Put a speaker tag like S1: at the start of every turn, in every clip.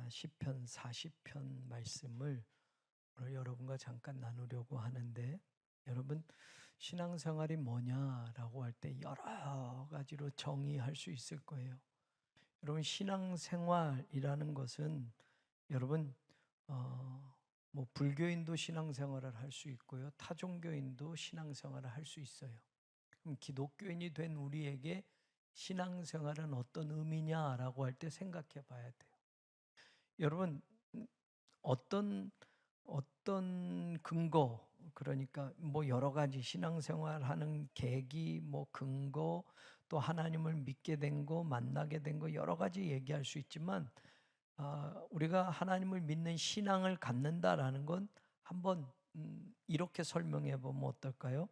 S1: 시편 40편 말씀을 오늘 여러분과 잠깐 나누려고 하는데, 여러분 신앙생활이 뭐냐라고 할 때 여러 가지로 정의할 수 있을 거예요. 여러분 신앙생활이라는 것은 여러분 불교인도 신앙생활을 할 수 있고요, 타종교인도 신앙생활을 할 수 있어요. 그럼 기독교인이 된 우리에게 신앙생활은 어떤 의미냐라고 할 때 생각해 봐야 돼요. 여러분 어떤 근거, 그러니까 여러 가지 신앙생활하는 계기, 근거, 또 하나님을 믿게 된 거, 만나게 된 거 여러 가지 얘기할 수 있지만, 우리가 하나님을 믿는 신앙을 갖는다라는 건 한번 이렇게 설명해 보면 어떨까요?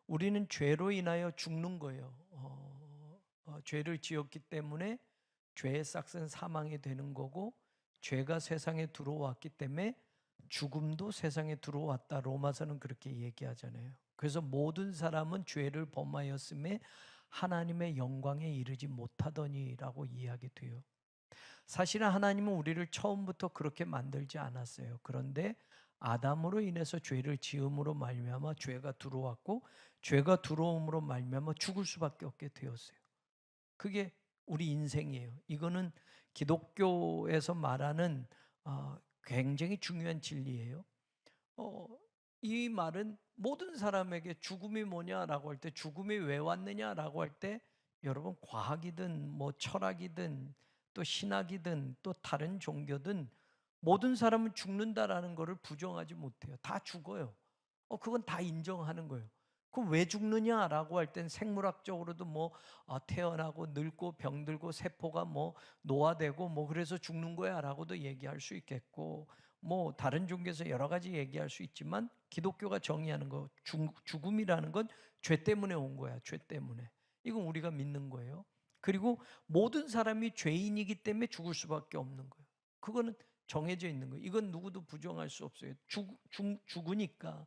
S1: 우리는 죄로 인하여 죽는 거예요. 죄를 지었기 때문에 죄의 싹은 사망이 되는 거고, 죄가 세상에 들어왔기 때문에 죽음도 세상에 들어왔다. 로마서는 그렇게 얘기하잖아요. 그래서 모든 사람은 죄를 범하였음에 하나님의 영광에 이르지 못하더니라고 이야기돼요. 사실은 하나님은 우리를 처음부터 그렇게 만들지 않았어요. 그런데 아담으로 인해서 죄를 지음으로 말미암아 죄가 들어왔고, 죄가 들어옴으로 말미암아 죽을 수밖에 없게 되었어요. 그게 우리 인생이에요. 이거는 기독교에서 말하는 굉장히 중요한 진리예요. 이 말은 모든 사람에게 죽음이 뭐냐라고 할 때, 죽음이 왜 왔느냐라고 할 때, 여러분 과학이든 철학이든 또 신학이든 또 다른 종교든 모든 사람은 죽는다라는 것을 부정하지 못해요. 다 죽어요. 그건 다 인정하는 거예요. 그럼 왜 죽느냐라고 할 땐 생물학적으로도 태어나고 늙고 병들고 세포가 노화되고 그래서 죽는 거야라고도 얘기할 수 있겠고, 다른 종교에서 여러 가지 얘기할 수 있지만, 기독교가 정의하는 거 죽음이라는 건 죄 때문에 온 거야. 죄 때문에. 이건 우리가 믿는 거예요. 그리고 모든 사람이 죄인이기 때문에 죽을 수밖에 없는 거예요. 그거는 정해져 있는 거예요. 이건 누구도 부정할 수 없어요. 죽으니까.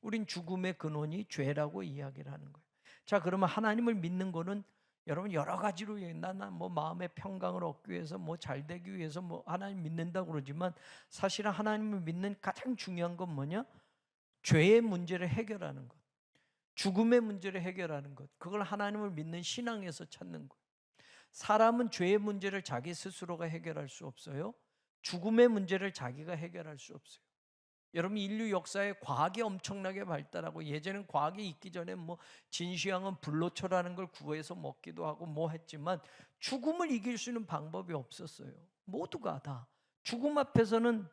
S1: 우린 죽음의 근원이 죄라고 이야기를 하는 거예요. 자, 그러면 하나님을 믿는 거는 여러분 여러 가지로 나는 마음의 평강을 얻기 위해서 잘 되기 위해서 하나님 믿는다고 그러지만, 사실은 하나님을 믿는 가장 중요한 건 뭐냐? 죄의 문제를 해결하는 것, 죽음의 문제를 해결하는 것. 그걸 하나님을 믿는 신앙에서 찾는 거예요. 사람은 죄의 문제를 자기 스스로가 해결할 수 없어요. 죽음의 문제를 자기가 해결할 수 없어요. 여러분 인류 역사에 과학이 엄청나게 발달하고, 예전엔 과학이 있기 전에 진시황은 불로초라는 걸 구해서 먹기도 하고 했지만, 죽음을 이길 수 있는 방법이 없었어요. 모두가 다 죽음 앞에서는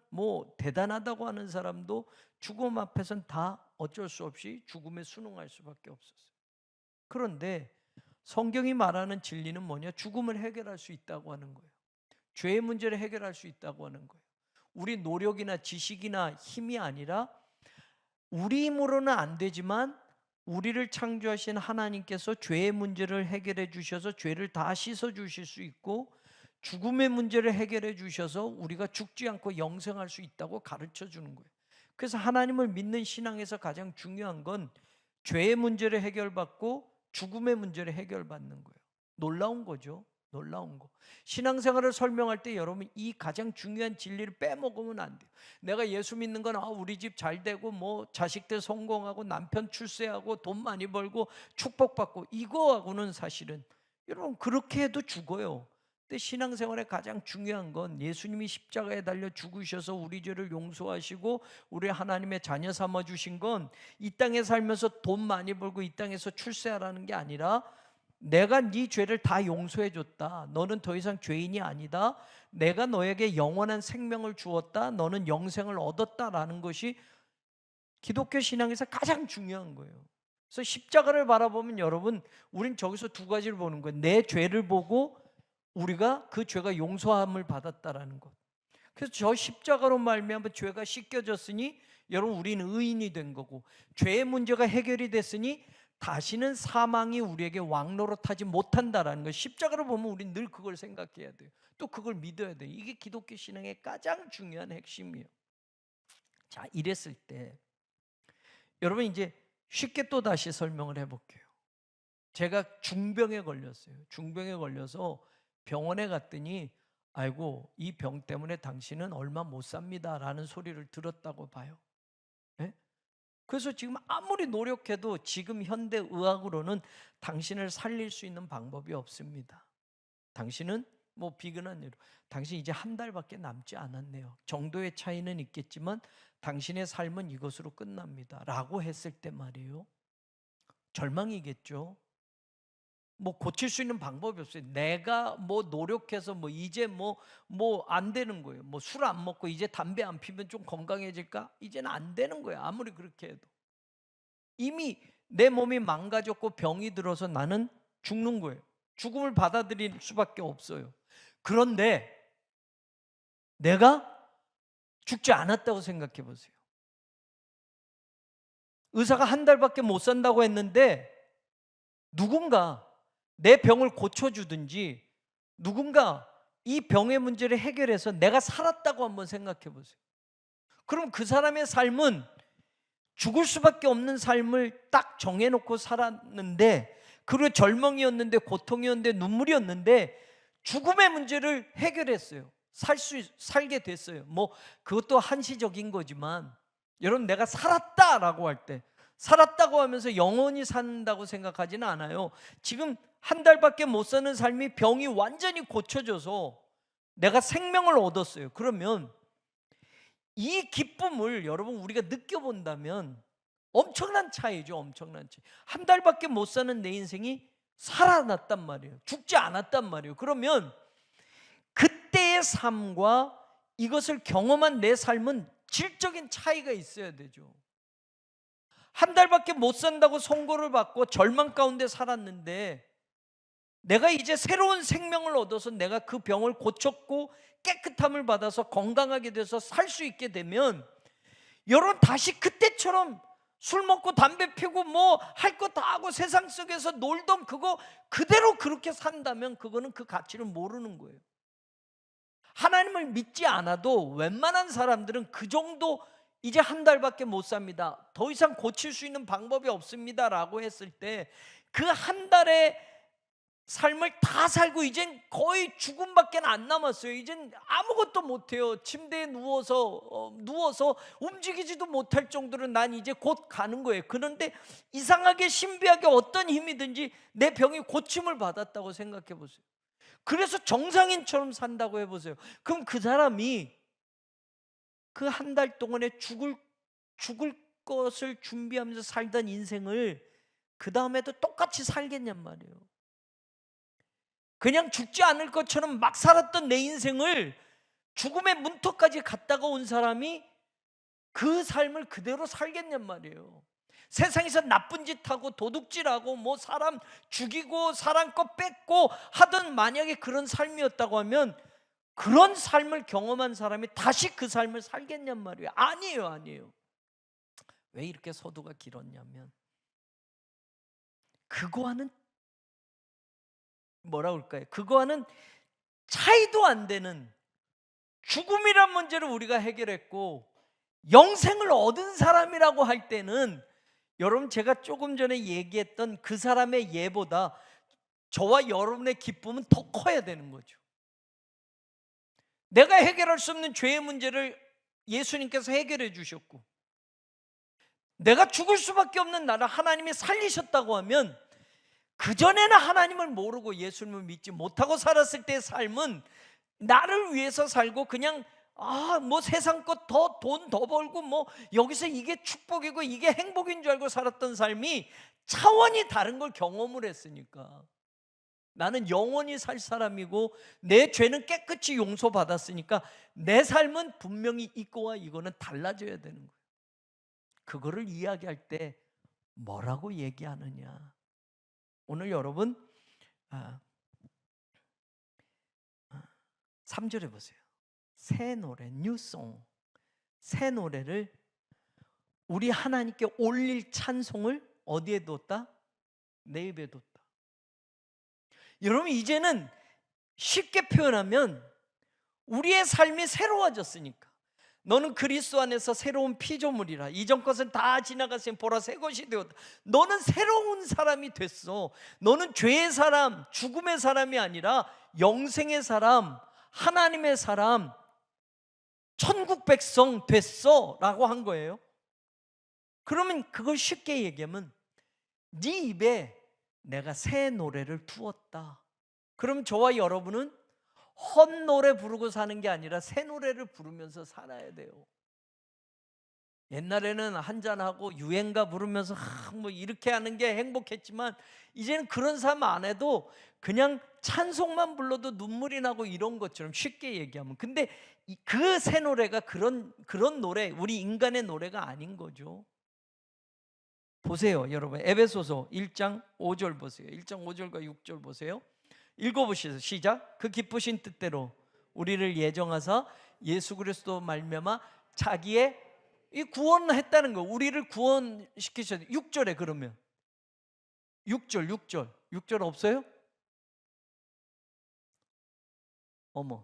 S1: 대단하다고 하는 사람도 죽음 앞에서는 다 어쩔 수 없이 죽음에 순응할 수밖에 없었어요. 그런데 성경이 말하는 진리는 뭐냐? 죽음을 해결할 수 있다고 하는 거예요. 죄의 문제를 해결할 수 있다고 하는 거예요. 우리 노력이나 지식이나 힘이 아니라, 우리 힘으로는 안 되지만 우리를 창조하신 하나님께서 죄의 문제를 해결해 주셔서 죄를 다 씻어 주실 수 있고, 죽음의 문제를 해결해 주셔서 우리가 죽지 않고 영생할 수 있다고 가르쳐 주는 거예요. 그래서 하나님을 믿는 신앙에서 가장 중요한 건 죄의 문제를 해결받고 죽음의 문제를 해결받는 거예요. 놀라운 거죠. 놀라운 거. 신앙생활을 설명할 때 여러분 이 가장 중요한 진리를 빼먹으면 안 돼요. 내가 예수 믿는 건 우리 집 잘 되고 자식들 성공하고 남편 출세하고 돈 많이 벌고 축복받고, 이거하고는 사실은 여러분 그렇게 해도 죽어요. 근데 신앙생활의 가장 중요한 건 예수님이 십자가에 달려 죽으셔서 우리 죄를 용서하시고 우리 하나님의 자녀 삼아 주신 건, 이 땅에 살면서 돈 많이 벌고 이 땅에서 출세하라는 게 아니라, 내가 네 죄를 다 용서해 줬다. 너는 더 이상 죄인이 아니다. 내가 너에게 영원한 생명을 주었다. 너는 영생을 얻었다라는 것이 기독교 신앙에서 가장 중요한 거예요. 그래서 십자가를 바라보면 여러분, 우린 저기서 두 가지를 보는 거예요. 내 죄를 보고 우리가 그 죄가 용서함을 받았다라는 것. 그래서 저 십자가로 말미암아 죄가 씻겨졌으니 여러분 우리는 의인이 된 거고, 죄의 문제가 해결이 됐으니 다시는 사망이 우리에게 왕노릇하지 못한다라는 거. 십자가를 보면 우리는 늘 그걸 생각해야 돼요. 또 그걸 믿어야 돼요. 이게 기독교 신앙의 가장 중요한 핵심이에요. 자, 이랬을 때 여러분 이제 쉽게 또 다시 설명을 해볼게요. 제가 중병에 걸렸어요. 중병에 걸려서 병원에 갔더니 아이고 이 병 때문에 당신은 얼마 못 삽니다 라는 소리를 들었다고 봐요. 예? 그래서 지금 아무리 노력해도 지금 현대 의학으로는 당신을 살릴 수 있는 방법이 없습니다. 당신은 뭐 비근한 예로 당신 이제 한 달밖에 남지 않았네요. 정도의 차이는 있겠지만 당신의 삶은 이것으로 끝납니다 라고 했을 때 말이에요, 절망이겠죠. 뭐 고칠 수 있는 방법이 없어요. 내가 뭐 노력해서 뭐 이제 뭐 안 되는 거예요. 뭐 술 안 먹고 이제 담배 안 피면 좀 건강해질까? 이제는 안 되는 거예요. 아무리 그렇게 해도 이미 내 몸이 망가졌고 병이 들어서 나는 죽는 거예요. 죽음을 받아들일 수밖에 없어요. 그런데 내가 죽지 않았다고 생각해 보세요. 의사가 한 달밖에 못 산다고 했는데 누군가 내 병을 고쳐주든지 누군가 이 병의 문제를 해결해서 내가 살았다고 한번 생각해 보세요. 그럼 그 사람의 삶은 죽을 수밖에 없는 삶을 딱 정해놓고 살았는데, 그리고 절망이었는데 고통이었는데 눈물이었는데 죽음의 문제를 해결했어요. 살게 됐어요. 뭐 그것도 한시적인 거지만 여러분, 내가 살았다라고 할 때, 살았다고 하면서 영원히 산다고 생각하지는 않아요. 지금 한 달밖에 못 사는 삶이 병이 완전히 고쳐져서 내가 생명을 얻었어요. 그러면 이 기쁨을 여러분 우리가 느껴본다면 엄청난 차이죠. 엄청난 차이. 한 달밖에 못 사는 내 인생이 살아났단 말이에요. 죽지 않았단 말이에요. 그러면 그때의 삶과 이것을 경험한 내 삶은 질적인 차이가 있어야 되죠. 한 달밖에 못 산다고 선고를 받고 절망 가운데 살았는데 내가 이제 새로운 생명을 얻어서 내가 그 병을 고쳤고 깨끗함을 받아서 건강하게 돼서 살 수 있게 되면 여러분 다시 그때처럼 술 먹고 담배 피고 뭐 할 거 다 하고 세상 속에서 놀던 그거 그대로 그렇게 산다면 그거는 그 가치를 모르는 거예요. 하나님을 믿지 않아도 웬만한 사람들은 그 정도, 이제 한 달밖에 못 삽니다, 더 이상 고칠 수 있는 방법이 없습니다 라고 했을 때 그 한 달의 삶을 다 살고 이젠 거의 죽음밖에 안 남았어요. 이젠 아무것도 못해요. 침대에 누워서 움직이지도 못할 정도로 난 이제 곧 가는 거예요. 그런데 이상하게 신비하게 어떤 힘이든지 내 병이 고침을 받았다고 생각해 보세요. 그래서 정상인처럼 산다고 해보세요. 그럼 그 사람이 그 한 달 동안에 죽을 것을 준비하면서 살던 인생을 그 다음에도 똑같이 살겠냔 말이에요. 그냥 죽지 않을 것처럼 막 살았던 내 인생을 죽음의 문턱까지 갔다가 온 사람이 그 삶을 그대로 살겠냔 말이에요. 세상에서 나쁜 짓 하고 도둑질하고 뭐 사람 죽이고 사람 거 뺏고 하던 만약에 그런 삶이었다고 하면 그런 삶을 경험한 사람이 다시 그 삶을 살겠냔 말이에요. 아니에요. 왜 이렇게 서두가 길었냐면 그거와는 뭐라 그럴까요? 그거와는 차이도 안 되는 죽음이란 문제를 우리가 해결했고 영생을 얻은 사람이라고 할 때는 여러분, 제가 조금 전에 얘기했던 그 사람의 예보다 저와 여러분의 기쁨은 더 커야 되는 거죠. 내가 해결할 수 없는 죄의 문제를 예수님께서 해결해 주셨고 내가 죽을 수밖에 없는 나를 하나님이 살리셨다고 하면 그전에는 하나님을 모르고 예수님을 믿지 못하고 살았을 때의 삶은 나를 위해서 살고 그냥 뭐 세상 것 더 돈 더 벌고 뭐 여기서 이게 축복이고 이게 행복인 줄 알고 살았던 삶이 차원이 다른 걸 경험을 했으니까 나는 영원히 살 사람이고 내 죄는 깨끗이 용서받았으니까 내 삶은 분명히 이거와 이거는 달라져야 되는 거예요. 그거를 이야기할 때 뭐라고 얘기하느냐. 오늘 여러분 3절에 보세요. 새 노래, 뉴송, 새 노래를 우리 하나님께 올릴 찬송을 어디에 뒀다? 내 입에 뒀다. 여러분, 이제는 쉽게 표현하면 우리의 삶이 새로워졌으니까 너는 그리스도 안에서 새로운 피조물이라 이전 것은 다 지나갔으니 보라 새 것이 되었다. 너는 새로운 사람이 됐어. 너는 죄의 사람, 죽음의 사람이 아니라 영생의 사람, 하나님의 사람, 천국 백성 됐어 라고 한 거예요. 그러면 그걸 쉽게 얘기하면 네 입에 내가 새 노래를 두었다. 그럼 저와 여러분은 헛노래 부르고 사는 게 아니라 새 노래를 부르면서 살아야 돼요. 옛날에는 한잔하고 유행가 부르면서 뭐 이렇게 하는 게 행복했지만 이제는 그런 삶 안 해도 그냥 찬송만 불러도 눈물이 나고 이런 것처럼 쉽게 얘기하면, 근데 그 새 노래가 그런 노래, 우리 인간의 노래가 아닌 거죠. 보세요 여러분, 에베소서 1장 5절 보세요. 1장 5절과 6절 보세요. 읽어보시죠. 시작. 그 기쁘신 뜻대로 우리를 예정하사 예수 그리스도 말미암아 자기의 이 구원했다는 거, 우리를 구원시키셨어요. 6절에 그러면 6절 없어요? 어머,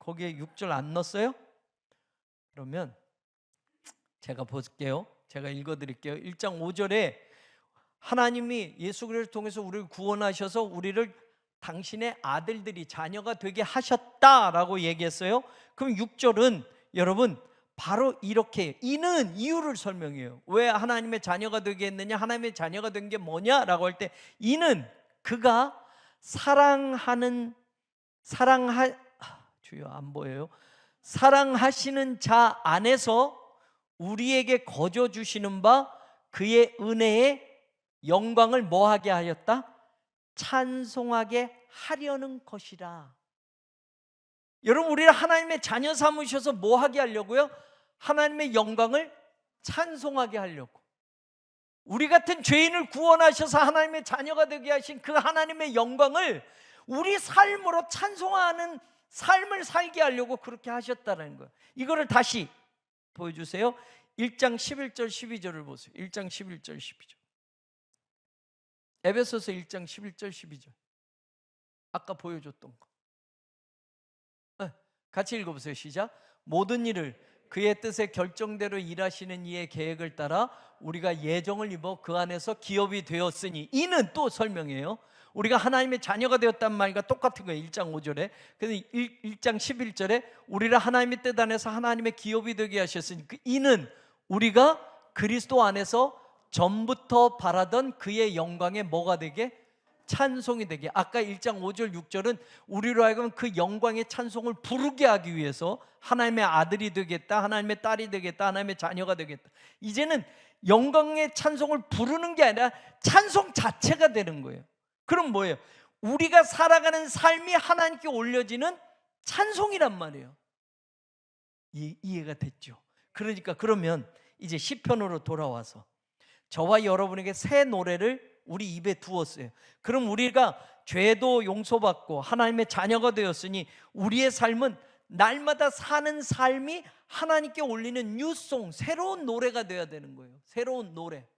S1: 거기에 6절 안 넣었어요? 그러면 제가 볼게요. 제가 읽어드릴게요. 1장 5절에 하나님이 예수 그리스도를 통해서 우리를 구원하셔서 우리를 당신의 아들들이 자녀가 되게 하셨다라고 얘기했어요. 그럼 6절은 여러분 바로 이렇게 이는 이유를 설명해요. 왜 하나님의 자녀가 되게 했느냐, 하나님의 자녀가 된 게 뭐냐라고 할 때 이는 그가 주여 안 보여요. 사랑하시는 자 안에서 우리에게 거저 주시는 바 그의 은혜의 영광을 뭐하게 하였다? 찬송하게 하려는 것이라. 여러분, 우리를 하나님의 자녀 삼으셔서 뭐하게 하려고요? 하나님의 영광을 찬송하게 하려고. 우리 같은 죄인을 구원하셔서 하나님의 자녀가 되게 하신 그 하나님의 영광을 우리 삶으로 찬송하는 삶을 살게 하려고 그렇게 하셨다는 거예요. 이거를 다시 보여주세요. 1장 11절 12절을 보세요. 1장 11절 12절. 에베소서 1장 11절 12절. 아까 보여줬던 거. 같이 읽어보세요. 시작. 모든 일을 그의 뜻에 결정대로 일하시는 이의 계획을 따라 우리가 예정을 입어 그 안에서 기업이 되었으니, 이는 또 설명해요. 우리가 하나님의 자녀가 되었단 말과 똑같은 거예요. 1장 5절에. 그래서 1장 11절에 우리를 하나님의 뜻 안에서 하나님의 기업이 되게 하셨으니, 그 이는 우리가 그리스도 안에서 전부터 바라던 그의 영광에 뭐가 되게? 찬송이 되게. 아까 1장 5절 6절은 우리로 하여금 그 영광의 찬송을 부르게 하기 위해서 하나님의 아들이 되겠다, 하나님의 딸이 되겠다, 하나님의 자녀가 되겠다. 이제는 영광의 찬송을 부르는 게 아니라 찬송 자체가 되는 거예요. 그럼 뭐예요? 우리가 살아가는 삶이 하나님께 올려지는 찬송이란 말이에요. 이해가 됐죠? 그러니까 그러면 이제 시편으로 돌아와서 저와 여러분에게 새 노래를 우리 입에 두었어요. 그럼 우리가 죄도 용서받고 하나님의 자녀가 되었으니 우리의 삶은 날마다 사는 삶이 하나님께 올리는 뉴송, 새로운 노래가 되어야 되는 거예요. 새로운 노래.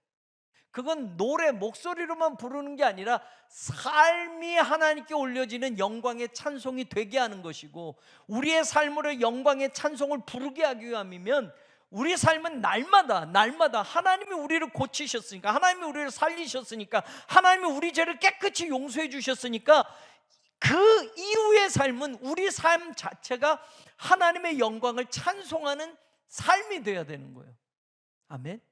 S1: 그건 노래 목소리로만 부르는 게 아니라 삶이 하나님께 올려지는 영광의 찬송이 되게 하는 것이고, 우리의 삶으로 영광의 찬송을 부르게 하기 위함이면 우리 삶은 날마다 하나님이 우리를 고치셨으니까, 하나님이 우리를 살리셨으니까, 하나님이 우리 죄를 깨끗이 용서해 주셨으니까 그 이후의 삶은 우리 삶 자체가 하나님의 영광을 찬송하는 삶이 되어야 되는 거예요. 아멘.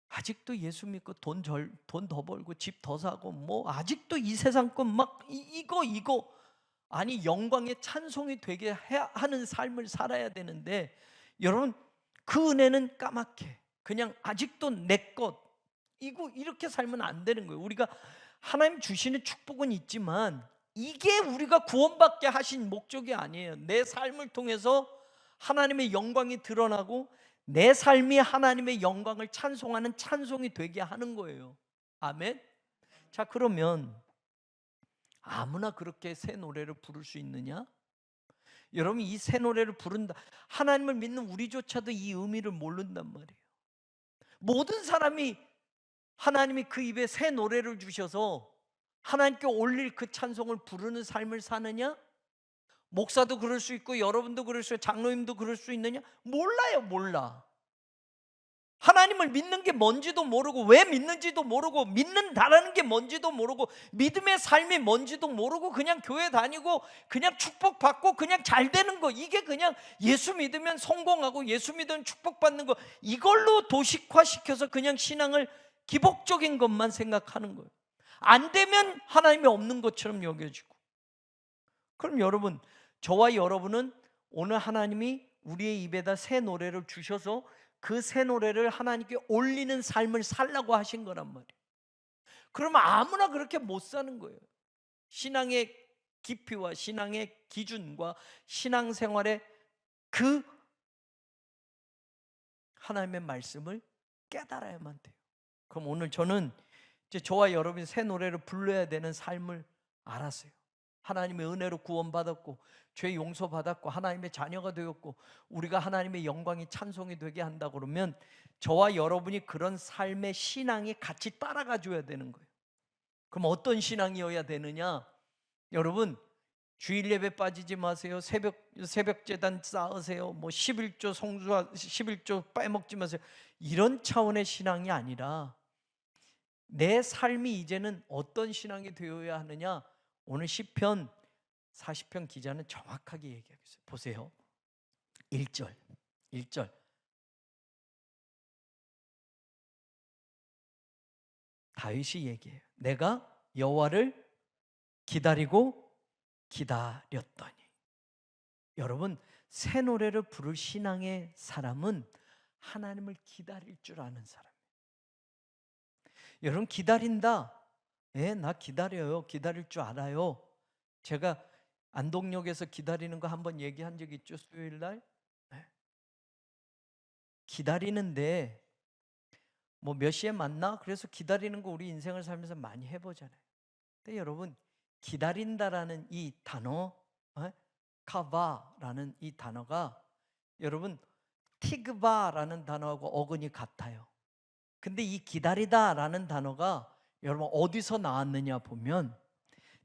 S1: 아직도 예수 믿고 돈 더 벌고 집 더 사고 뭐 아직도 이 세상 것 막 이거 아니, 영광의 찬송이 되게 하는 삶을 살아야 되는데, 여러분 그 은혜는 까맣게 그냥 아직도 내 것 이거 이렇게 살면 안 되는 거예요. 우리가 하나님 주시는 축복은 있지만 이게 우리가 구원받게 하신 목적이 아니에요. 내 삶을 통해서 하나님의 영광이 드러나고 내 삶이 하나님의 영광을 찬송하는 찬송이 되게 하는 거예요. 아멘. 자, 그러면 아무나 그렇게 새 노래를 부를 수 있느냐? 여러분, 이 새 노래를 부른다, 하나님을 믿는 우리조차도 이 의미를 모른단 말이에요. 모든 사람이 하나님이 그 입에 새 노래를 주셔서 하나님께 올릴 그 찬송을 부르는 삶을 사느냐? 목사도 그럴 수 있고 여러분도 그럴 수 있고 장로님도 그럴 수 있느냐? 몰라요. 몰라. 하나님을 믿는 게 뭔지도 모르고, 왜 믿는지도 모르고, 믿는다라는 게 뭔지도 모르고, 믿음의 삶이 뭔지도 모르고, 그냥 교회 다니고 그냥 축복받고 그냥 잘 되는 거, 이게 그냥 예수 믿으면 성공하고 예수 믿으면 축복받는 거, 이걸로 도식화시켜서 그냥 신앙을 기복적인 것만 생각하는 거예요. 안 되면 하나님이 없는 것처럼 여겨지고. 그럼 여러분, 저와 여러분은 오늘 하나님이 우리의 입에다 새 노래를 주셔서 그 새 노래를 하나님께 올리는 삶을 살라고 하신 거란 말이에요. 그러면 아무나 그렇게 못 사는 거예요. 신앙의 깊이와 신앙의 기준과 신앙생활의 그 하나님의 말씀을 깨달아야만 돼요. 그럼 오늘 저는 이제 저와 여러분이 새 노래를 불러야 되는 삶을 알았어요. 하나님의 은혜로 구원받았고 죄 용서받았고 하나님의 자녀가 되었고 우리가 하나님의 영광이 찬송이 되게 한다 그러면 저와 여러분이 그런 삶의 신앙이 같이 따라가 줘야 되는 거예요. 그럼 어떤 신앙이어야 되느냐? 여러분, 주일 예배 빠지지 마세요. 새벽 제단 쌓으세요. 뭐 11조 성수하 11조 빼먹지 마세요. 이런 차원의 신앙이 아니라 내 삶이 이제는 어떤 신앙이 되어야 하느냐? 오늘 시편 40편 기자는 정확하게 얘기하고 있어요. 보세요. 1절 다윗이 얘기해요. 내가 여호와를 기다리고 기다렸더니. 여러분, 새 노래를 부를 신앙의 사람은 하나님을 기다릴 줄 아는 사람이에요. 여러분, 기다린다. 나 기다려요. 기다릴 줄 알아요. 제가 안동역에서 기다리는 거 한번 얘기한 적 있죠, 수요일 날. 기다리는데 뭐 몇 시에 만나? 그래서 기다리는 거 우리 인생을 살면서 많이 해보잖아요. 근데 여러분, 기다린다라는 이 단어, 카바라는 이 단어가 여러분 티그바라는 단어하고 어근이 같아요. 근데 이 기다리다라는 단어가 여러분 어디서 나왔느냐 보면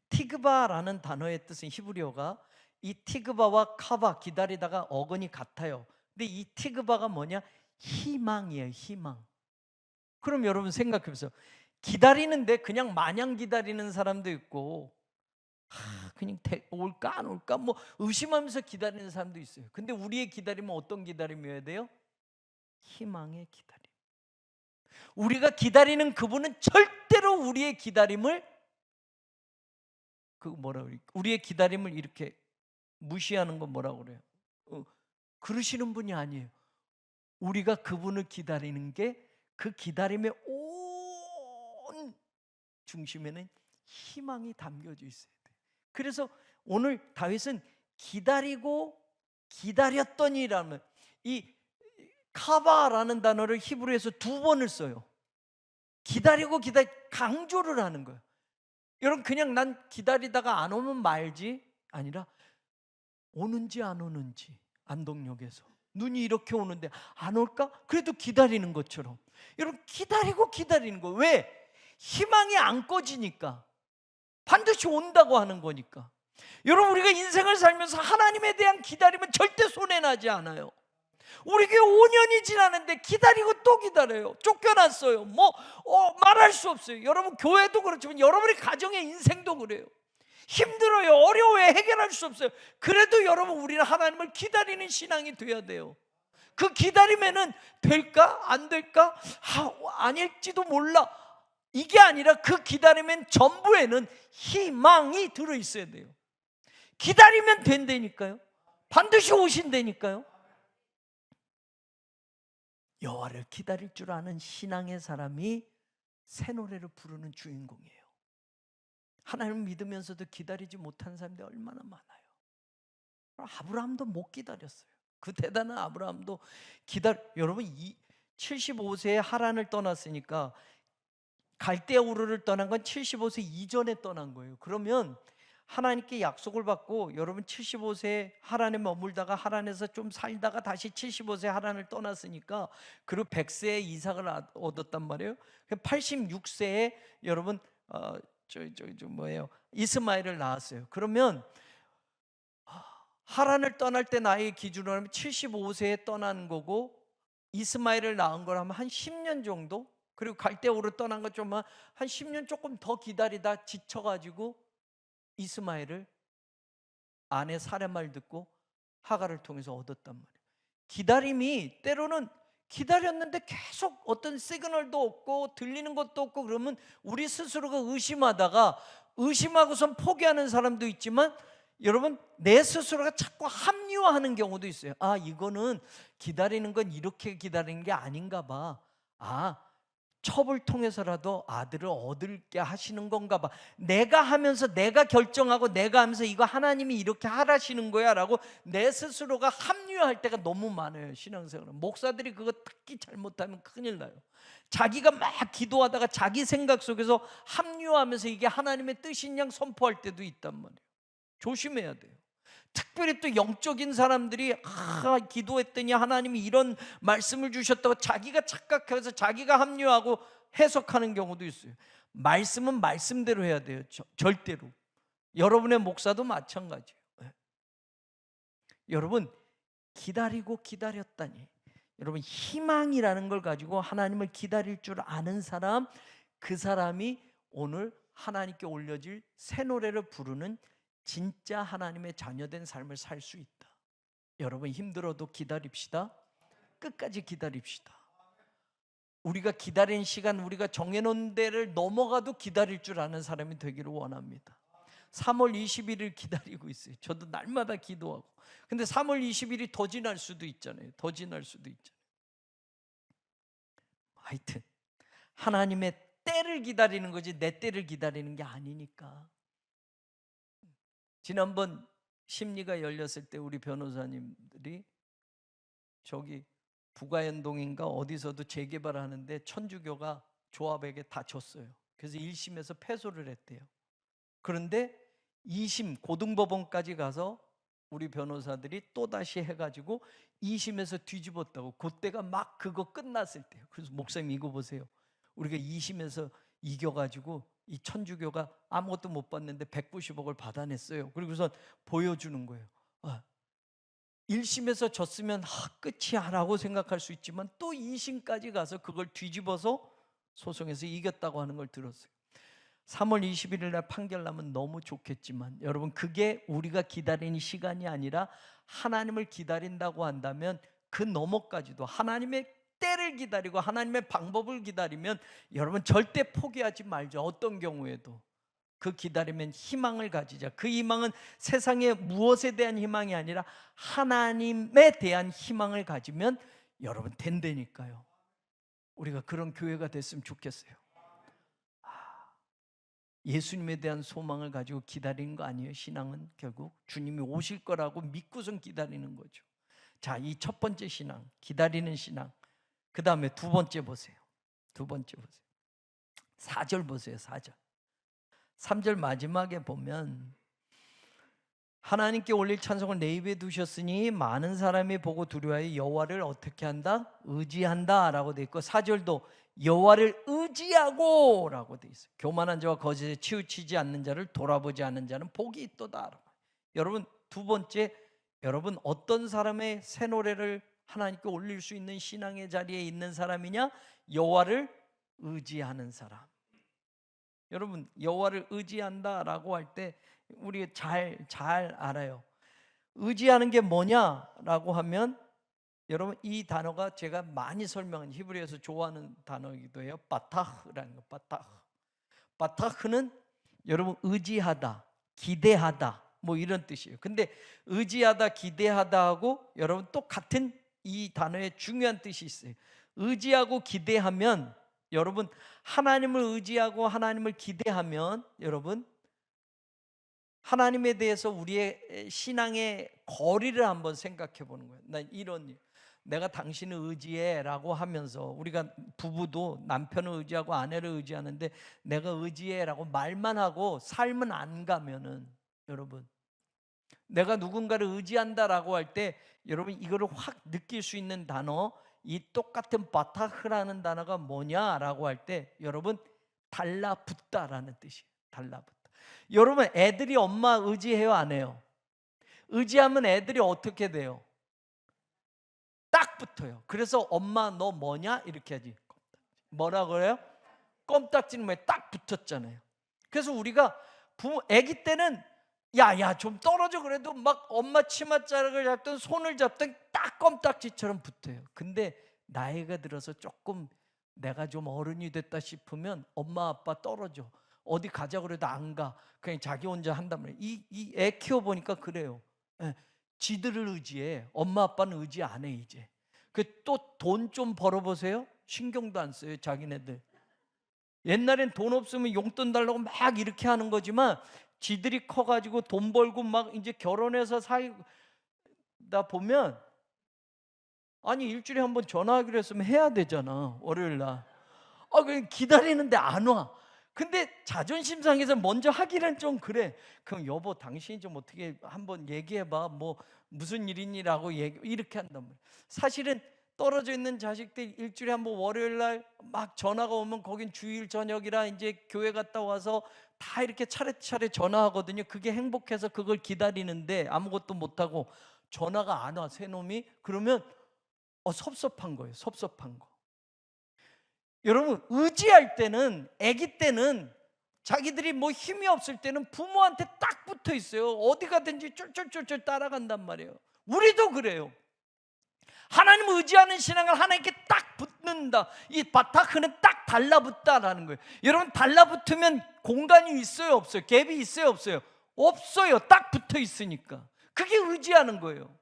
S1: 티그바라는 단어의 뜻은 히브리어가 이 티그바와 카바, 기다리다가 어근이 같아요. 근데 이 티그바가 뭐냐? 희망이에요. 희망. 그럼 여러분 생각해 보세요. 기다리는데 그냥 마냥 기다리는 사람도 있고 그냥 올까 안 올까 뭐 의심하면서 기다리는 사람도 있어요. 근데 우리의 기다림은 어떤 기다림이어야 돼요? 희망의 기다림. 우리가 기다리는 그분은 절대로 우리의 기다림을 우리의 기다림을 이렇게 무시하는 건 뭐라고 그래요? 그러시는 분이 아니에요. 우리가 그분을 기다리는 게 그 기다림의 온 중심에는 희망이 담겨져 있어야 돼요. 그래서 오늘 다윗은 기다리고 기다렸더니라는 이 카바라는 단어를 히브리에서 2번을 써요. 기다리고 강조를 하는 거예요. 여러분, 그냥 난 기다리다가 안 오면 말지 아니라 오는지 안 오는지, 안동역에서 눈이 이렇게 오는데 안 올까? 그래도 기다리는 것처럼 여러분 기다리고 기다리는 거예요. 왜? 희망이 안 꺼지니까. 반드시 온다고 하는 거니까. 여러분, 우리가 인생을 살면서 하나님에 대한 기다림은 절대 손해나지 않아요. 우리 교회 5년이 지났는데 기다리고 또 기다려요. 쫓겨났어요. 말할 수 없어요. 여러분, 교회도 그렇지만 여러분의 가정의 인생도 그래요. 힘들어요. 어려워요. 해결할 수 없어요. 그래도 여러분, 우리는 하나님을 기다리는 신앙이 돼야 돼요. 그 기다림에는 될까? 안 될까? 아닐지도 몰라. 이게 아니라 그 기다림엔 전부에는 희망이 들어있어야 돼요. 기다리면 된다니까요. 반드시 오신다니까요. 여호와를 기다릴 줄 아는 신앙의 사람이 새 노래를 부르는 주인공이에요. 하나님을 믿으면서도 기다리지 못한 사람들이 얼마나 많아요. 아브라함도 못 기다렸어요. 그 대단한 아브라함도 여러분 75세에 하란을 떠났으니까 갈대아 우르를 떠난 건 75세 이전에 떠난 거예요. 그러면 하나님께 약속을 받고 여러분 75세에 하란에 머물다가 하란에서 좀 살다가 다시 75세 하란을 떠났으니까 그리고 100세에 이삭을 얻었단 말이에요. 86세에 여러분 이스마엘을 낳았어요. 그러면 하란을 떠날 때 나의 기준으로 하면 75세에 떠난 거고 이스마엘을 낳은 거라면 한 10년 정도, 그리고 갈대아우로 떠난 것 좀 한 10년 조금 더 기다리다 지쳐가지고 이스마엘을 아내 사례 말 듣고 하갈을 통해서 얻었단 말이에요. 기다림이 때로는 기다렸는데 계속 어떤 시그널도 없고 들리는 것도 없고 그러면 우리 스스로가 의심하고선 포기하는 사람도 있지만, 여러분, 내 스스로가 자꾸 합리화하는 경우도 있어요. 아, 이거는 기다리는 건 이렇게 기다리는 게 아닌가 봐. 아, 첩을 통해서라도 아들을 얻을게 하시는 건가 봐. 내가 하면서 내가 결정하고 내가 하면서 이거 하나님이 이렇게 하라시는 거야 라고 내 스스로가 합리화할 때가 너무 많아요. 신앙생활은 목사들이 그거 특히 잘못하면 큰일 나요. 자기가 막 기도하다가 자기 생각 속에서 합리화하면서 이게 하나님의 뜻인 양 선포할 때도 있단 말이에요. 조심해야 돼요. 특별히 또 영적인 사람들이 기도했더니 하나님이 이런 말씀을 주셨다고 자기가 착각해서 자기가 합리화하고 해석하는 경우도 있어요. 말씀은 말씀대로 해야 돼요. 절대로. 여러분의 목사도 마찬가지예요. 여러분, 기다리고 기다렸다니, 여러분, 희망이라는 걸 가지고 하나님을 기다릴 줄 아는 사람, 그 사람이 오늘 하나님께 올려질 새 노래를 부르는 진짜 하나님의 자녀된 삶을 살 수 있다. 여러분, 힘들어도 기다립시다. 끝까지 기다립시다. 우리가 기다린 시간, 우리가 정해놓은 데를 넘어가도 기다릴 줄 아는 사람이 되기를 원합니다. 3월 20일을 기다리고 있어요. 저도 날마다 기도하고. 근데 3월 20일이 더 지날 수도 있잖아요. 더 지날 수도 있잖아요. 하여튼 하나님의 때를 기다리는 거지 내 때를 기다리는 게 아니니까. 지난번 심리가 열렸을 때 우리 변호사님들이 저기 부가연동인가 어디서도 재개발하는데 천주교가 조합에게 다 졌어요. 그래서 1심에서 패소를 했대요. 그런데 2심 고등법원까지 가서 우리 변호사들이 또다시 해가지고 2심에서 뒤집었다고. 그때가 막 그거 끝났을 때요. 그래서 목사님 이거 보세요. 우리가 2심에서 이겨가지고 이 천주교가 아무것도 못 받는데 190억을 받아냈어요. 그리고서 보여주는 거예요. 1심에서 졌으면 끝이야 라고 생각할 수 있지만 또 2심까지 가서 그걸 뒤집어서 소송에서 이겼다고 하는 걸 들었어요. 3월 21일 날 판결 나면 너무 좋겠지만, 여러분, 그게 우리가 기다리는 시간이 아니라 하나님을 기다린다고 한다면 그 너머까지도 하나님의 때를 기다리고 하나님의 방법을 기다리면 여러분 절대 포기하지 말죠. 어떤 경우에도 그 기다리면 희망을 가지자. 그 희망은 세상의 무엇에 대한 희망이 아니라 하나님에 대한 희망을 가지면 여러분 된다니까요. 우리가 그런 교회가 됐으면 좋겠어요. 예수님에 대한 소망을 가지고 기다리는 거 아니에요. 신앙은 결국 주님이 오실 거라고 믿고선 기다리는 거죠. 자, 이 첫 번째 신앙, 기다리는 신앙. 그 다음에 두 번째 보세요. 4절 보세요. 4절. 3절 마지막에 보면 하나님께 올릴 찬송을 내 입에 두셨으니 많은 사람이 보고 두려워하여 여호와를 어떻게 한다? 의지한다 라고 돼 있고, 4절도 여호와를 의지하고 라고 돼 있어요. 교만한 자와 거짓에 치우치지 않는 자를 돌아보지 않는 자는 복이 있도다. 여러분, 두 번째, 여러분 어떤 사람의 새 노래를 하나님께 올릴 수 있는 신앙의 자리에 있는 사람이냐? 여호와를 의지하는 사람. 여러분, 여호와를 의지한다라고 할 때 우리 잘 알아요. 의지하는 게 뭐냐라고 하면, 여러분, 이 단어가 제가 많이 설명한 히브리어에서 좋아하는 단어이기도 해요. 바타흐라는 거. 바타흐는 여러분 의지하다, 기대하다 뭐 이런 뜻이에요. 근데 의지하다, 기대하다 하고 여러분 또 같은 이 단어에 중요한 뜻이 있어요. 의지하고 기대하면, 여러분 하나님을 의지하고 하나님을 기대하면 여러분 하나님에 대해서 우리의 신앙의 거리를 한번 생각해 보는 거예요. 나 이런, 내가 당신을 의지해 라고 하면서, 우리가 부부도 남편을 의지하고 아내를 의지하는데 내가 의지해 라고 말만 하고 삶은 안 가면은, 여러분 내가 누군가를 의지한다라고 할 때 여러분 이거를 확 느낄 수 있는 단어, 이 똑같은 바타흐라는 단어가 뭐냐라고 할 때 여러분 달라붙다라는 뜻이에요. 달라붙다. 여러분, 애들이 엄마 의지해요, 안 해요? 의지하면 애들이 어떻게 돼요? 딱 붙어요. 그래서 엄마 너 뭐냐? 이렇게 하지. 뭐라 그래요? 껌딱지는 왜 딱 붙었잖아요. 그래서 우리가 아기 때는 야야 좀 떨어져 그래도 막 엄마 치맛자락을 잡든 손을 잡든 딱 껌딱지처럼 붙어요. 근데 나이가 들어서 조금 내가 좀 어른이 됐다 싶으면 엄마 아빠 떨어져. 어디 가자고 그래도 안 가. 그냥 자기 혼자 한단 말이에요. 이 애 키워보니까 그래요. 예, 지들을 의지해. 엄마 아빠는 의지 안 해 이제. 또 돈 좀 벌어보세요. 신경도 안 써요 자기네들. 옛날엔 돈 없으면 용돈 달라고 막 이렇게 하는 거지만 지들이 커가지고 돈 벌고 막 이제 결혼해서 살다 보면 아니 일주일에 한 번 전화하기로 했으면 해야 되잖아 월요일 날. 그냥 기다리는데 안 와. 근데 자존심 상해서 먼저 하기는 좀 그래. 그럼 여보 당신이 좀 어떻게 한번 얘기해봐. 뭐 무슨 일이니라고 이렇게 한단 말이야. 사실은 떨어져 있는 자식들 일주일에 한 번 월요일 날 막 전화가 오면 거긴 주일 저녁이라 이제 교회 갔다 와서 다 이렇게 차례차례 전화하거든요. 그게 행복해서 그걸 기다리는데 아무것도 못하고 전화가 안 와 새놈이. 그러면 섭섭한 거예요. 섭섭한 거. 여러분 의지할 때는 아기 때는 자기들이 뭐 힘이 없을 때는 부모한테 딱 붙어 있어요. 어디 가든지 쫄쫄쫄쫄 따라간단 말이에요. 우리도 그래요. 하나님을 의지하는 신앙을 하나님께 딱 붙는다. 이 바타크는 딱 달라붙다라는 거예요. 여러분 달라붙으면 공간이 있어요 없어요? 갭이 있어요 없어요? 없어요. 딱 붙어 있으니까. 그게 의지하는 거예요.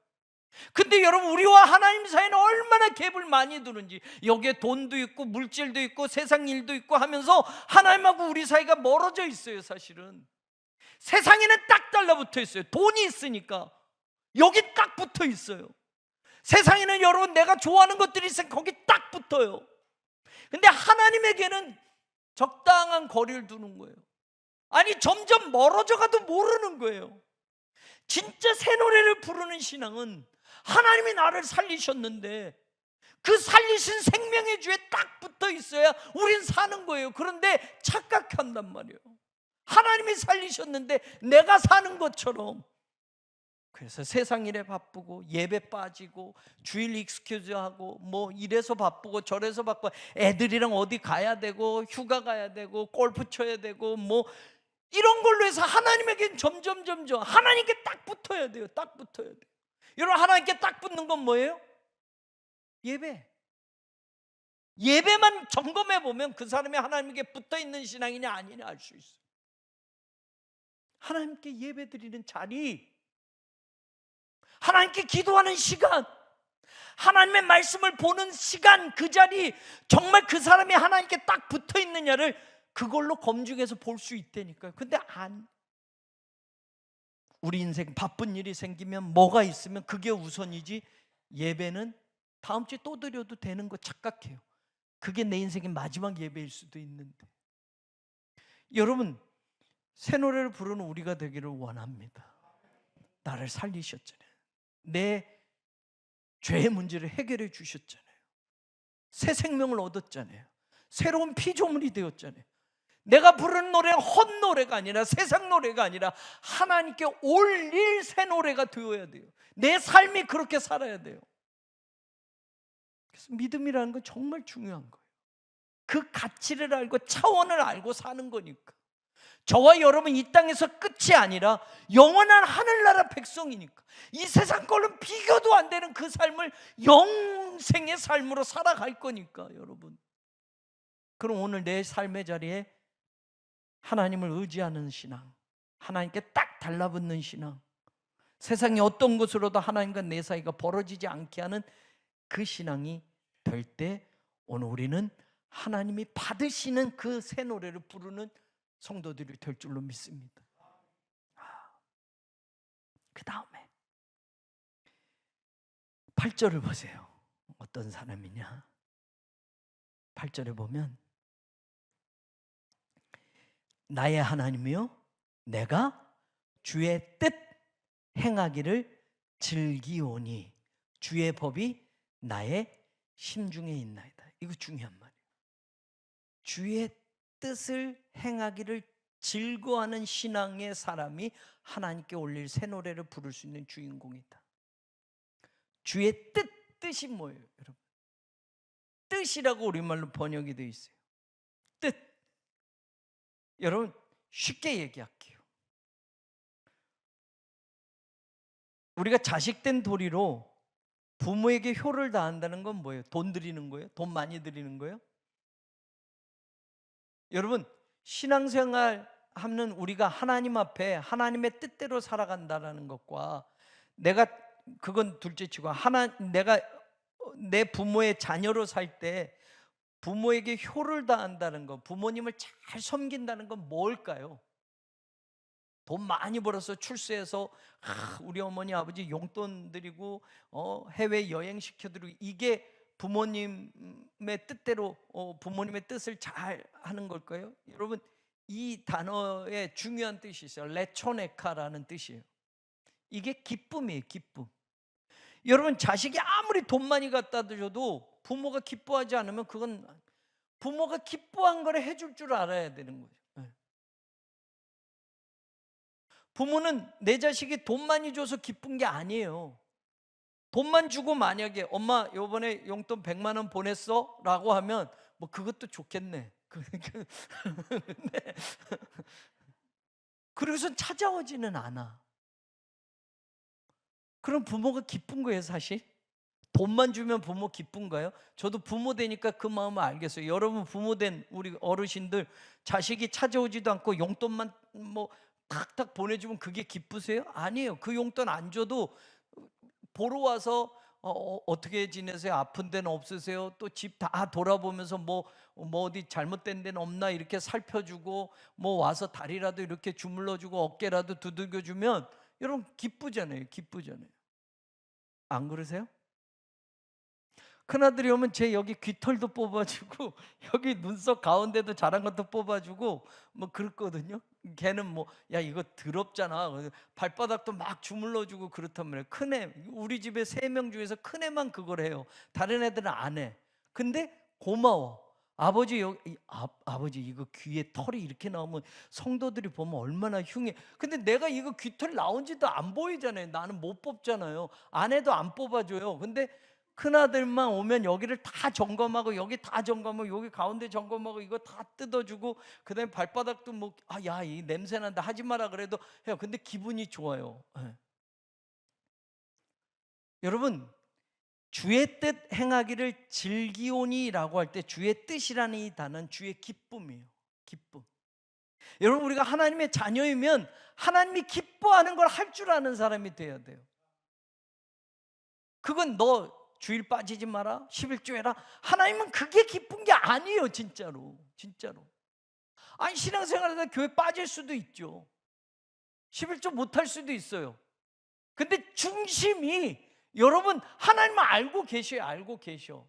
S1: 근데 여러분 우리와 하나님 사이는 얼마나 갭을 많이 두는지. 여기에 돈도 있고 물질도 있고 세상 일도 있고 하면서 하나님하고 우리 사이가 멀어져 있어요. 사실은 세상에는 딱 달라붙어 있어요. 돈이 있으니까 여기 딱 붙어 있어요. 세상에는 여러분 내가 좋아하는 것들이 있으면 거기 딱 붙어요. 근데 하나님에게는 적당한 거리를 두는 거예요. 아니 점점 멀어져 가도 모르는 거예요. 진짜 새 노래를 부르는 신앙은 하나님이 나를 살리셨는데 그 살리신 생명의 주에 딱 붙어 있어야 우린 사는 거예요. 그런데 착각한단 말이에요. 하나님이 살리셨는데 내가 사는 것처럼. 그래서 세상 일에 바쁘고 예배 빠지고 주일 익스큐즈하고 뭐 이래서 바쁘고 저래서 바쁘고 애들이랑 어디 가야 되고 휴가 가야 되고 골프 쳐야 되고 뭐 이런 걸로 해서 하나님에겐 점점 하나님께 딱 붙어야 돼요. 딱 붙어야 돼요. 여러분 하나님께 딱 붙는 건 뭐예요? 예배만 점검해 보면 그 사람이 하나님께 붙어 있는 신앙이냐 아니냐 알 수 있어요. 하나님께 예배 드리는 자리, 하나님께 기도하는 시간, 하나님의 말씀을 보는 시간, 그 자리, 정말 그 사람이 하나님께 딱 붙어 있느냐를 그걸로 검증해서 볼 수 있다니까요. 근데 우리 인생 바쁜 일이 생기면 뭐가 있으면 그게 우선이지 예배는 다음 주에 또 드려도 되는 거 착각해요. 그게 내 인생의 마지막 예배일 수도 있는데. 여러분 새 노래를 부르는 우리가 되기를 원합니다. 나를 살리셨잖아요. 내 죄의 문제를 해결해 주셨잖아요. 새 생명을 얻었잖아요. 새로운 피조물이 되었잖아요. 내가 부르는 노래는 헛노래가 아니라 세상 노래가 아니라 하나님께 올릴 새 노래가 되어야 돼요. 내 삶이 그렇게 살아야 돼요. 그래서 믿음이라는 건 정말 중요한 거예요. 그 가치를 알고 차원을 알고 사는 거니까. 저와 여러분 이 땅에서 끝이 아니라 영원한 하늘나라 백성이니까 이 세상 걸로는 비교도 안 되는 그 삶을 영생의 삶으로 살아갈 거니까 여러분. 그럼 오늘 내 삶의 자리에 하나님을 의지하는 신앙, 하나님께 딱 달라붙는 신앙, 세상의 어떤 것으로도 하나님과 내 사이가 벌어지지 않게 하는 그 신앙이 될 때 오늘 우리는 하나님이 받으시는 그 새 노래를 부르는 성도들이 될 줄로 믿습니다. 그 다음에 8절을 보세요. 어떤 사람이냐? 8절에 보면 나의 하나님이요 내가 주의 뜻 행하기를 즐기오니 주의 법이 나의 심중에 있나이다. 이거 중요한 말이에요. 주의 뜻을 행하기를 즐거워하는 신앙의 사람이 하나님께 올릴 새 노래를 부를 수 있는 주인공이다. 주의 뜻 뜻이 뭐예요, 여러분? 뜻이라고 우리말로 번역이 되어 있어요. 뜻. 여러분, 쉽게 얘기할게요. 우리가 자식된 도리로 부모에게 효를 다한다는 건 뭐예요? 돈 드리는 거예요? 돈 많이 드리는 거예요? 여러분, 신앙생활 하는 우리가 하나님 앞에 하나님의 뜻대로 살아간다는 것과 내가 그건 둘째치고 내가 내 부모의 자녀로 살 때 부모에게 효를 다한다는 것, 부모님을 잘 섬긴다는 건 뭘까요? 돈 많이 벌어서 출세해서 우리 어머니 아버지 용돈 드리고 해외 여행 시켜드리고, 이게 부모님의 뜻대로 부모님의 뜻을 잘 하는 걸까요? 여러분, 이 단어의 중요한 뜻이 있어요. 레초네카라는 뜻이에요. 이게 기쁨이에요, 기쁨. 여러분, 자식이 아무리 돈 많이 갖다 줘도 부모가 기뻐하지 않으면 그건 부모가 기뻐한 걸 해줄 줄 알아야 되는 거죠. 부모는 내 자식이 돈 많이 줘서 기쁜 게 아니에요. 돈만 주고 만약에 엄마 요번에 용돈 100만 원 보냈어? 라고 하면 뭐 그것도 좋겠네. 그러고선 찾아오지는 않아. 그럼 부모가 기쁜 거예요, 사실? 돈만 주면 부모 기쁜가요? 저도 부모 되니까 그 마음을 알겠어요. 여러분 부모 된 우리 어르신들, 자식이 찾아오지도 않고 용돈만 뭐 탁탁 보내주면 그게 기쁘세요? 아니에요. 그 용돈 안 줘도 보러 와서 어떻게 지내세요? 아픈 데는 없으세요? 또 집 다 돌아보면서 뭐 어디 잘못된 데는 없나 이렇게 살펴주고, 뭐 와서 다리라도 이렇게 주물러주고 어깨라도 두들겨주면 여러분 기쁘잖아요. 기쁘잖아요. 안 그러세요? 큰아들이 오면 제 여기 귀털도 뽑아주고 여기 눈썹 가운데도 자란 것도 뽑아주고 뭐 그렇거든요. 걔는 뭐 야 이거 더럽잖아, 발바닥도 막 주물러주고 그렇단 말이에요. 큰애, 우리 집에 3명 중에서 큰애만 그걸 해요. 다른 애들은 안 해. 근데 고마워. 아버지 아버지 이거 귀에 털이 이렇게 나오면 성도들이 보면 얼마나 흉해. 근데 내가 이거 귀털 나온지도 안 보이잖아요. 나는 못 뽑잖아요. 아내도 안 뽑아줘요. 근데 큰아들만 오면 여기를 다 점검하고 여기 다 점검하고 여기 가운데 점검하고 이거 다 뜯어주고, 그 다음에 발바닥도 뭐 야 이 냄새난다 하지 마라 그래도 해요. 근데 기분이 좋아요. 네. 여러분, 주의 뜻 행하기를 즐기오니라고 할 때 주의 뜻이라는 이 단어는 주의 기쁨이에요. 기쁨. 여러분, 우리가 하나님의 자녀이면 하나님이 기뻐하는 걸 할 줄 아는 사람이 돼야 돼요. 그건 너 주일 빠지지 마라, 11조 해라, 하나님은 그게 기쁜 게 아니에요. 진짜로. 진짜로. 아니, 신앙생활하다 교회 빠질 수도 있죠. 11조 못할 수도 있어요. 근데 중심이 여러분 하나님을 알고 계셔요. 알고 계셔.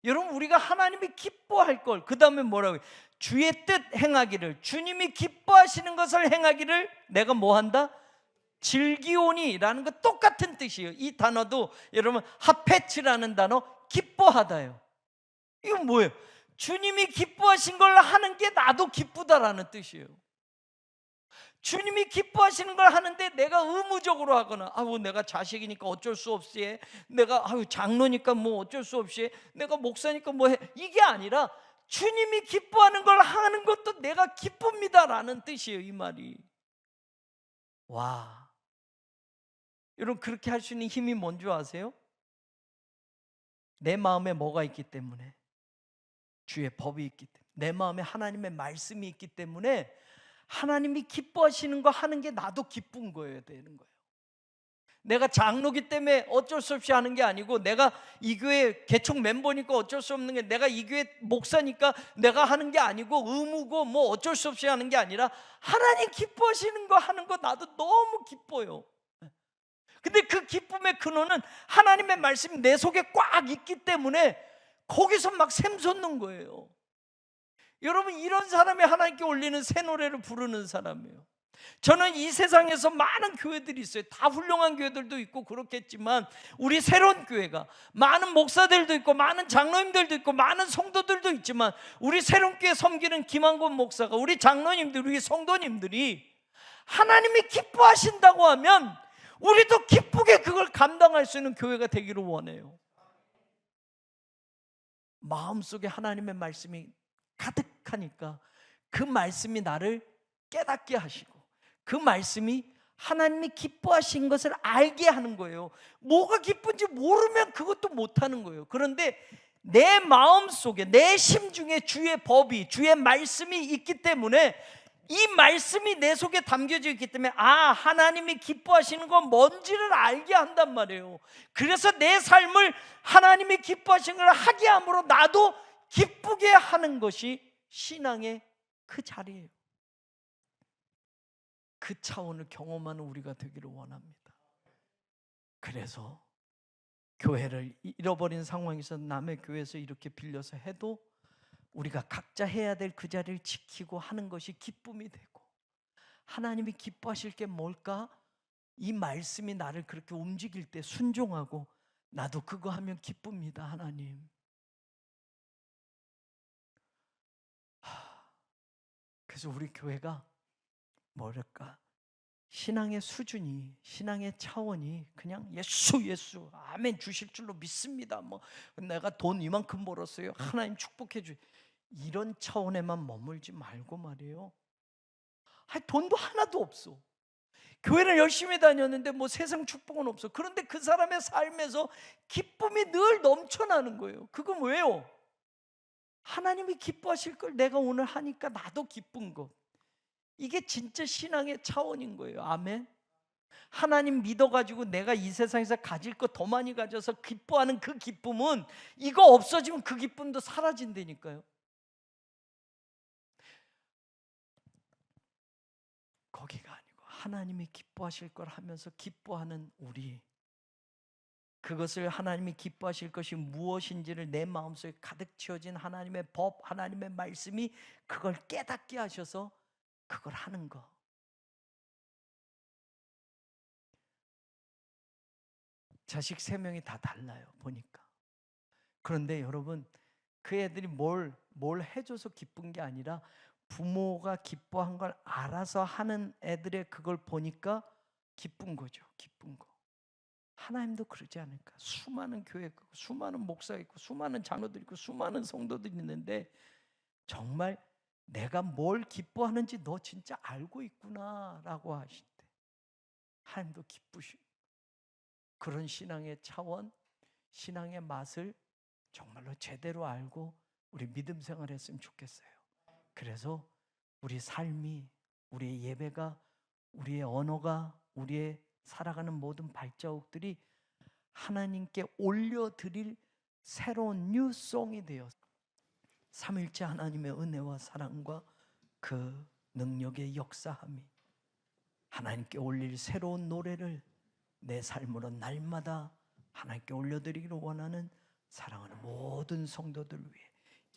S1: 여러분, 우리가 하나님이 기뻐할 걸, 그 다음에 뭐라고요? 주의 뜻 행하기를, 주님이 기뻐하시는 것을 행하기를 내가 뭐 한다? 즐기오니라는 거 똑같은 뜻이에요. 이 단어도 여러분 하페츠라는 단어, 기뻐하다요. 이건 뭐예요? 주님이 기뻐하신 걸 하는 게 나도 기쁘다라는 뜻이에요. 주님이 기뻐하시는 걸 하는데 내가 의무적으로 하거나 내가 자식이니까 어쩔 수 없이 해, 내가 장로니까 뭐 어쩔 수 없이 해, 내가 목사니까 뭐 해, 이게 아니라 주님이 기뻐하는 걸 하는 것도 내가 기쁩니다라는 뜻이에요. 이 말이. 와, 여러분, 그렇게 할 수 있는 힘이 뭔지 아세요? 내 마음에 뭐가 있기 때문에? 주의 법이 있기 때문에, 내 마음에 하나님의 말씀이 있기 때문에 하나님이 기뻐하시는 거 하는 게 나도 기쁜 거예요. 되는 거예요. 내가 장로기 때문에 어쩔 수 없이 하는 게 아니고, 내가 이 교회 개척 멤버니까 어쩔 수 없는 게, 내가 이 교회 목사니까 내가 하는 게 아니고 의무고 뭐 어쩔 수 없이 하는 게 아니라 하나님 기뻐하시는 거 하는 거 나도 너무 기뻐요. 근데 그 기쁨의 근원은 하나님의 말씀이 내 속에 꽉 있기 때문에 거기서 막 샘솟는 거예요. 여러분, 이런 사람이 하나님께 올리는 새 노래를 부르는 사람이에요. 저는 이 세상에서 많은 교회들이 있어요. 다 훌륭한 교회들도 있고 그렇겠지만, 우리 새로운 교회가 많은 목사들도 있고 많은 장로님들도 있고 많은 성도들도 있지만, 우리 새로운 교회 섬기는 김한권 목사가, 우리 장로님들, 우리 성도님들이 하나님이 기뻐하신다고 하면 우리도 기쁘게 그걸 감당할 수 있는 교회가 되기를 원해요. 마음속에 하나님의 말씀이 가득하니까 그 말씀이 나를 깨닫게 하시고 그 말씀이 하나님이 기뻐하신 것을 알게 하는 거예요. 뭐가 기쁜지 모르면 그것도 못하는 거예요. 그런데 내 마음속에 내 심중에 주의 법이 주의 말씀이 있기 때문에 이 말씀이 내 속에 담겨져 있기 때문에 하나님이 기뻐하시는 건 뭔지를 알게 한단 말이에요. 그래서 내 삶을 하나님이 기뻐하시는 걸 하게 함으로 나도 기쁘게 하는 것이 신앙의 그 자리예요. 그 차원을 경험하는 우리가 되기를 원합니다. 그래서 교회를 잃어버린 상황에서 남의 교회에서 이렇게 빌려서 해도 우리가 각자 해야 될 그 자리를 지키고 하는 것이 기쁨이 되고, 하나님이 기뻐하실 게 뭘까? 이 말씀이 나를 그렇게 움직일 때 순종하고 나도 그거 하면 기쁩니다. 하나님. 그래서 우리 교회가 뭐랄까, 신앙의 수준이, 신앙의 차원이 그냥 예수 아멘 주실 줄로 믿습니다. 뭐 내가 돈 이만큼 벌었어요, 하나님 축복해 주, 이런 차원에만 머물지 말고 말이에요. 돈도 하나도 없어. 교회를 열심히 다녔는데 뭐 세상 축복은 없어. 그런데 그 사람의 삶에서 기쁨이 늘 넘쳐나는 거예요. 그건 왜요? 하나님이 기뻐하실 걸 내가 오늘 하니까 나도 기쁜 것. 이게 진짜 신앙의 차원인 거예요. 아멘. 하나님 믿어가지고 내가 이 세상에서 가질 거 더 많이 가져서 기뻐하는 그 기쁨은, 이거 없어지면 그 기쁨도 사라진다니까요. 거기가 아니고 하나님이 기뻐하실 걸 하면서 기뻐하는 우리, 그것을 하나님이 기뻐하실 것이 무엇인지를 내 마음속에 가득 채워진 하나님의 법, 하나님의 말씀이 그걸 깨닫게 하셔서 그걸 하는 거. 자식 3명이 다 달라요, 보니까. 그런데 여러분, 그 애들이 뭘 해줘서 기쁜 게 아니라 부모가 기뻐한 걸 알아서 하는 애들의 그걸 보니까 기쁜 거죠. 기쁜 거. 하나님도 그러지 않을까? 수많은 교회 있고, 수많은 목사가 있고, 수많은 장로들 있고, 수많은 성도들이 있는데 정말 내가 뭘 기뻐하는지 너 진짜 알고 있구나 라고 하실 때 하나님도 기쁘시고, 그런 신앙의 차원, 신앙의 맛을 정말로 제대로 알고 우리 믿음 생활했으면 좋겠어요. 그래서 우리 삶이, 우리의 예배가, 우리의 언어가, 우리의 살아가는 모든 발자국들이 하나님께 올려드릴 새로운 뉴송이 되어 삼일째 하나님의 은혜와 사랑과 그 능력의 역사함이 하나님께 올릴 새로운 노래를 내 삶으로 날마다 하나님께 올려드리기를 원하는 사랑하는 모든 성도들 위해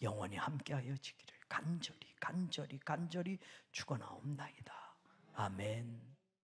S1: 영원히 함께하여 지기를 간절히 축원하옵나이다. 아멘.